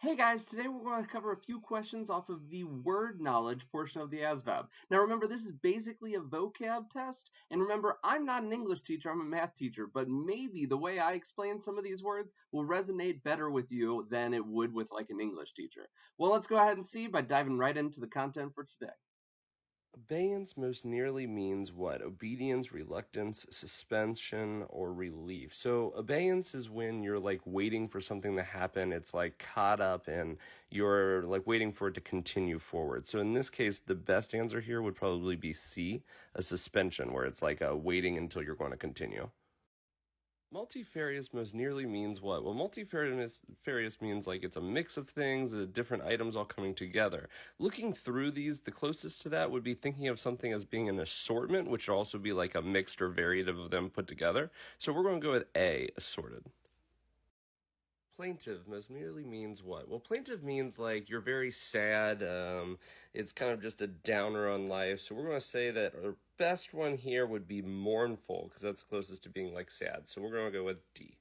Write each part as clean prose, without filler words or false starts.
Hey guys, today we're going to cover a few questions off of the word knowledge portion of the ASVAB. Now remember, this is basically a vocab test, and remember, I'm not an English teacher, I'm a math teacher, but maybe the way I explain some of these words will resonate better with you than it would with like an English teacher. Well, let's go ahead and see by diving right into the content for today. Obeyence most nearly means what? Obedience, reluctance, suspension, or relief. So obeyence is when you're like waiting for something to happen. It's like caught up and you're like waiting for it to continue forward. So in this case, the best answer here would probably be C, a suspension, where it's like a waiting until you're going to continue. Multifarious most nearly means what? Well, multifarious means like it's a mix of things, different items all coming together. Looking through these, the closest to that would be thinking of something as being an assortment, which would also be like a mixed or variative of them put together. So we're going to go with A, assorted. Plaintive most nearly means what? Well, plaintive means like you're very sad. It's kind of just a downer on life. So we're going to say that our best one here would be mournful because that's closest to being like sad. So we're going to go with D.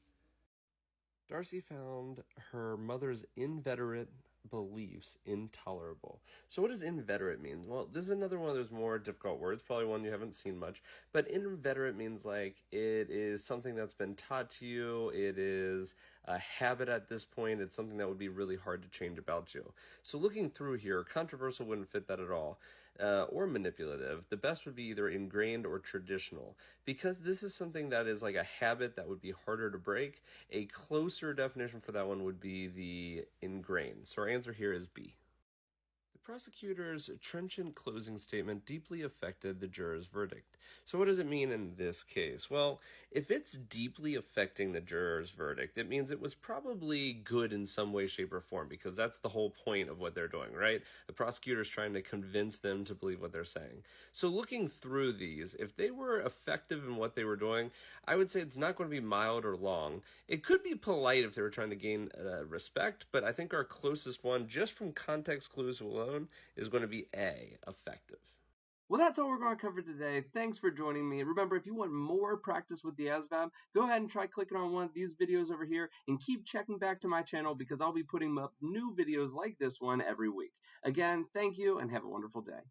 Darcy found her mother's inveterate beliefs intolerable. So what does inveterate mean? Well, this is another one of those more difficult words, probably one you haven't seen much, but inveterate means like it is something that's been taught to you, it is a habit at this point, it's something that would be really hard to change about you. So looking through here, controversial wouldn't fit that at all. Or manipulative, the best would be either ingrained or traditional. Because this is something that is like a habit that would be harder to break, a closer definition for that one would be the ingrained. So our answer here is B. The prosecutor's trenchant closing statement deeply affected the juror's verdict. So what does it mean in this case? Well, if it's deeply affecting the juror's verdict, it means it was probably good in some way, shape, or form, because that's the whole point of what they're doing, right? The prosecutor's trying to convince them to believe what they're saying. So looking through these, if they were effective in what they were doing, I would say it's not going to be mild or long. It could be polite if they were trying to gain respect, but I think our closest one, just from context clues alone, is going to be A, effective. Well, that's all we're going to cover today. Thanks for joining me. Remember, if you want more practice with the ASVAB, go ahead and try clicking on one of these videos over here and keep checking back to my channel because I'll be putting up new videos like this one every week. Again, thank you and have a wonderful day.